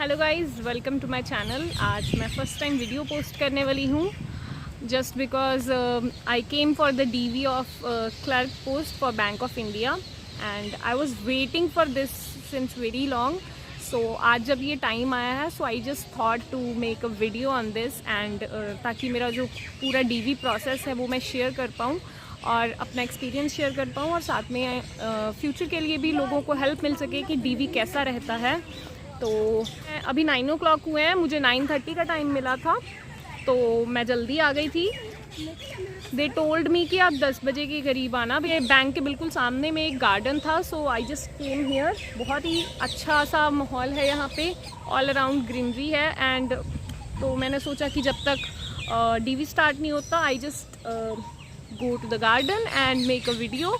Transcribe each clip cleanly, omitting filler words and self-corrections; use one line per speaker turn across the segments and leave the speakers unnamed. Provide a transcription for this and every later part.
Hello guys, welcome to my channel. आज मैं first time video post करने वाली हूँ just because I came for the DV of clerk post for bank of India and I was waiting for this since very long. So आज जब ये time आया है so I just thought to make a video on this and ताकि मेरा जो पूरा DV process है वो मैं शेयर कर पाऊँ और अपना एक्सपीरियंस शेयर कर पाऊँ और साथ में फ्यूचर के लिए भी लोगों को हेल्प मिल सके कि डीवी कैसा रहता है। तो अभी 9 o'clock हुए हैं, मुझे 9:30 का टाइम मिला था तो मैं जल्दी आ गई थी। दे टोल्ड मी कि आप 10 बजे के करीब आना। ये बैंक के बिल्कुल सामने में एक गार्डन था सो आई जस्ट केम हियर। बहुत ही अच्छा सा माहौल है यहाँ पे, ऑल अराउंड ग्रीनरी है एंड तो मैंने सोचा कि जब तक डीवी स्टार्ट नहीं होता I just go to the garden and make a video.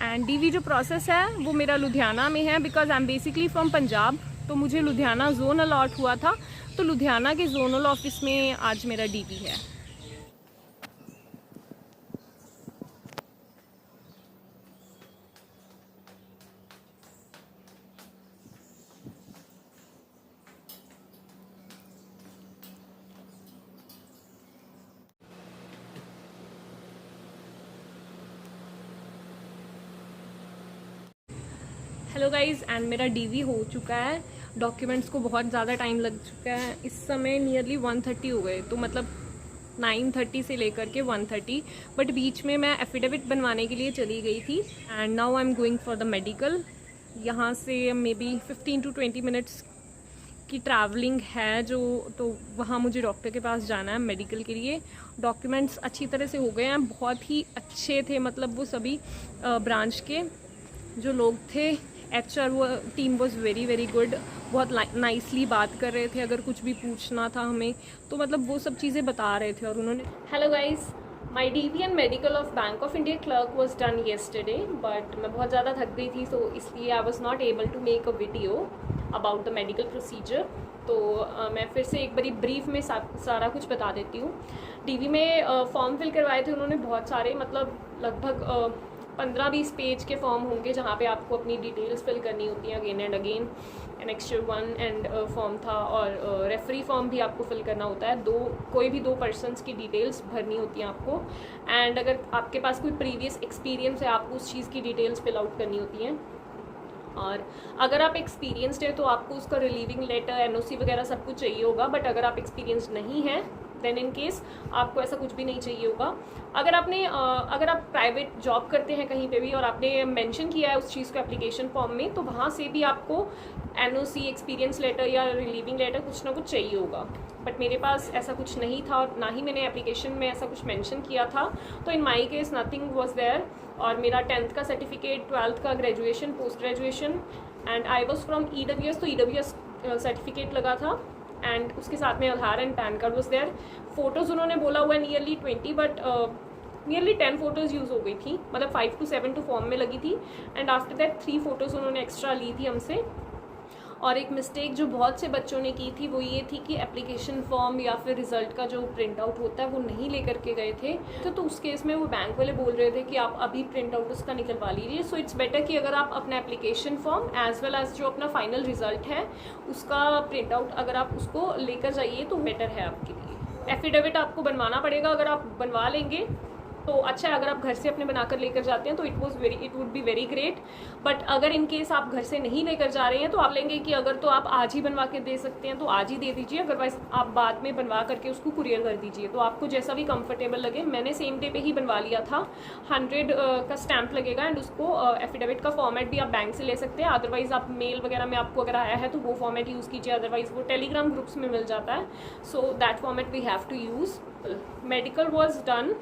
And DV जो प्रोसेस है वो मेरा लुधियाना में है because I am basically from Punjab, तो मुझे लुधियाना जोन अलॉट हुआ था तो लुधियाना के जोनल ऑफिस में आज मेरा डीवी है। हेलो गाइज़, एंड मेरा डीवी हो चुका है। डॉक्यूमेंट्स को बहुत ज़्यादा टाइम लग चुका है, इस समय नियरली 1:30 हो गए, तो मतलब 9:30 से लेकर के 1:30, बट बीच में मैं एफिडेविट बनवाने के लिए चली गई थी and now I am going for the medical. यहाँ से मे बी 15 to 20 मिनट्स की ट्रैवलिंग है जो, तो वहाँ मुझे डॉक्टर के पास जाना है मेडिकल के लिए। डॉक्यूमेंट्स अच्छी तरह से हो गए हैं, बहुत ही अच्छे थे, मतलब वो सभी ब्रांच के जो लोग थे, HR वो team was very very good, बहुत नाइसली बात कर रहे थे। अगर कुछ भी पूछना था हमें तो मतलब वो सब चीज़ें बता रहे थे। और उन्होंने hello guys, my DV and medical of Bank of India clerk was done yesterday, but मैं बहुत ज़्यादा थक गई थी तो इसलिए I was not able to make a video about the medical procedure. तो मैं फिर से एक बारी ब्रीफ में सारा कुछ बता देती हूँ। डीवी में फॉर्म फिल करवाए थे उन्होंने बहुत सारे, मतलब लगभग 15-20 पेज के फॉर्म होंगे जहाँ पे आपको अपनी डिटेल्स फिल करनी होती हैं again and again. Annexure 1 and form था और रेफरी फॉर्म भी आपको फिल करना होता है। कोई भी दो पर्सनस की डिटेल्स भरनी होती हैं आपको एंड अगर आपके पास कोई प्रीवियस एक्सपीरियंस है आपको उस चीज़ की डिटेल्स फिल आउट करनी होती हैं। और अगर आप एक्सपीरियंसड है तो आपको उसका रिलीविंग लेटर, NOC वगैरह सब कुछ चाहिए होगा, बट अगर आप एक्सपीरियंस नहीं है देन इन केस आपको ऐसा कुछ भी नहीं चाहिए होगा। अगर आप प्राइवेट जॉब करते हैं कहीं पे भी और आपने मेंशन किया है उस चीज़ को एप्लीकेशन फॉर्म में, तो वहाँ से भी आपको NOC, एक्सपीरियंस लेटर या रिलीविंग लेटर कुछ ना कुछ चाहिए होगा। बट मेरे पास ऐसा कुछ नहीं था और ना ही मैंने एप्लीकेशन में ऐसा कुछ मेंशन किया था, तो in my case nothing was there. और मेरा 10th का सर्टिफिकेट, 12th का graduation, post graduation and I was from EWS, तो EWS सर्टिफिकेट लगा था एंड उसके साथ में Aadhaar and PAN card was there. Photos उन्होंने बोला हुआ है nearly 20, but nearly 10 photos use हो गई थी, मतलब 5 to 7 तो फॉर्म में लगी थी एंड आफ्टर दैट 3 फोटोज़ उन्होंने एक्स्ट्रा ली थी हमसे। और एक मिस्टेक जो बहुत से बच्चों ने की थी वो ये थी कि एप्लीकेशन फॉर्म या फिर रिज़ल्ट का जो प्रिंट आउट होता है वो नहीं लेकर के गए थे, तो उस केस में वो बैंक वाले बोल रहे थे कि आप अभी प्रिंट आउट उसका निकलवा लीजिए। सो इट्स बेटर कि अगर आप अपना application form as well as जो अपना फाइनल रिजल्ट है उसका प्रिंट आउट अगर आप उसको लेकर जाइए तो बेटर है आपके लिए। एफिडेविट आपको बनवाना पड़ेगा, अगर आप बनवा लेंगे तो अच्छा है। अगर आप घर से अपने बनाकर लेकर जाते हैं तो it would be very great, but अगर इन केस आप घर से नहीं लेकर जा रहे हैं तो आप लेंगे कि अगर तो आप आज ही बनवा के दे सकते हैं तो आज ही दे दीजिए, अदरवाइज आप बाद में बनवा करके उसको कुरियर कर दीजिए। तो आपको जैसा भी कंफर्टेबल लगे। मैंने सेम डे पे ही बनवा लिया था। 100 का स्टैंप लगेगा एंड उसको एफिडेविट का फॉर्मेट भी आप बैंक से ले सकते हैं, अदरवाइज आप मेल वगैरह में आपको अगर आया है तो वो फॉर्मेट यूज़ कीजिए, अदरवाइज वो टेलीग्राम ग्रुप्स में मिल जाता है। So that format we have to use. Medical was done,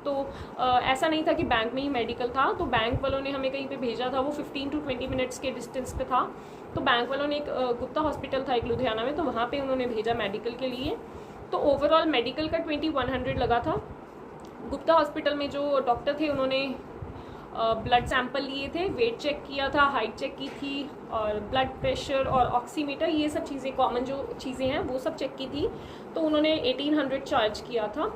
तो ऐसा नहीं था कि बैंक में ही मेडिकल था, तो बैंक वालों ने हमें कहीं पे भेजा था, वो 15 to 20 मिनट्स के डिस्टेंस पे था। तो बैंक वालों ने एक गुप्ता हॉस्पिटल था एक लुधियाना में, तो वहाँ पे उन्होंने भेजा मेडिकल के लिए। तो ओवरऑल मेडिकल का 2100 लगा था। गुप्ता हॉस्पिटल में जो डॉक्टर थे उन्होंने ब्लड सैंपल लिए थे, वेट चेक किया था, हाइट चेक की थी और ब्लड प्रेशर और ऑक्सीमीटर, ये सब चीज़ें कॉमन जो चीज़ें हैं वो सब चेक की थी। तो उन्होंने 1800 चार्ज किया था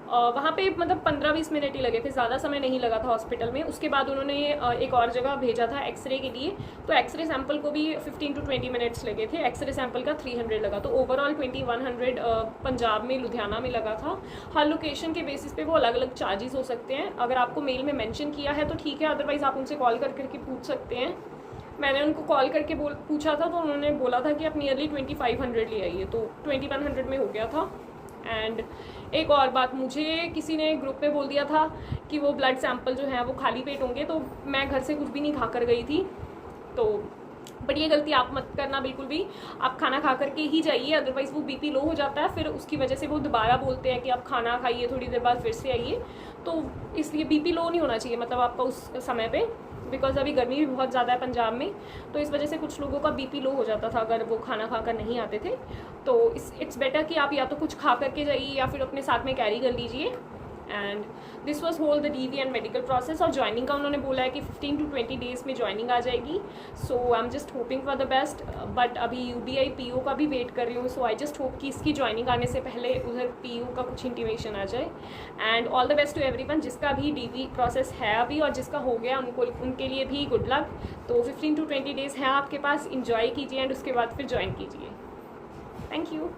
वहाँ पे मतलब 15-20 मिनट ही लगे थे, ज़्यादा समय नहीं लगा था हॉस्पिटल में। उसके बाद उन्होंने एक और जगह भेजा था एक्सरे के लिए, तो एक्सरे सैंपल को भी 15 to 20 मिनट्स लगे थे। एक्सरे सैंपल का 300 लगा, तो ओवरऑल 2100 पंजाब में, लुधियाना में लगा था। हर लोकेशन के बेसिस पे वो अलग अलग चार्जेस हो सकते हैं। अगर आपको मेल में मेंशन किया है तो ठीक है, अदरवाइज़ आप उनसे कॉल करके पूछ सकते हैं। मैंने उनको कॉल करके पूछा था, तो उन्होंने बोला था कि आप नियरली 2500 ले आइए, तो 2100 में हो गया था। एंड एक और बात, मुझे किसी ने ग्रुप पे बोल दिया था कि वो ब्लड सैंपल जो है वो खाली पेट होंगे, तो मैं घर से कुछ भी नहीं खा कर गई थी। तो बट ये गलती आप मत करना बिल्कुल भी, आप खाना खा करके ही जाइए, अदरवाइज़ वो बीपी लो हो जाता है, फिर उसकी वजह से वो दोबारा बोलते हैं कि आप खाना खाइए, थोड़ी देर बाद फिर से आइए। तो इसलिए बीपी लो नहीं होना चाहिए मतलब आपका उस समय पे, बिकॉज अभी गर्मी भी बहुत ज़्यादा है पंजाब में, तो इस वजह से कुछ लोगों का बीपी लो हो जाता था अगर वो खाना खाकर नहीं आते थे। तो इट्स बेटर कि आप या तो कुछ खा करके जाइए या फिर अपने साथ में कैरी कर लीजिए। And this was whole the DV and medical process. और ज्वाइनिंग का उन्होंने बोला है कि 15 to 20 डेज़ में ज्वाइनिंग आ जाएगी। So I am just hoping for the best, but अभी UBI PO का भी वेट कर रही हूँ। सो आई जस्ट होप कि इसकी ज्वाइनिंग आने से पहले उधर PO का कुछ इंटीमेशन आ जाए। And all the best to everyone, जिसका भी DV प्रोसेस है अभी और जिसका हो गया उनके लिए भी गुड लक। तो 15 to 20 डेज़ हैं आपके पास, इंजॉय कीजिए एंड उसके बाद फिर ज्वाइन कीजिए। Thank you.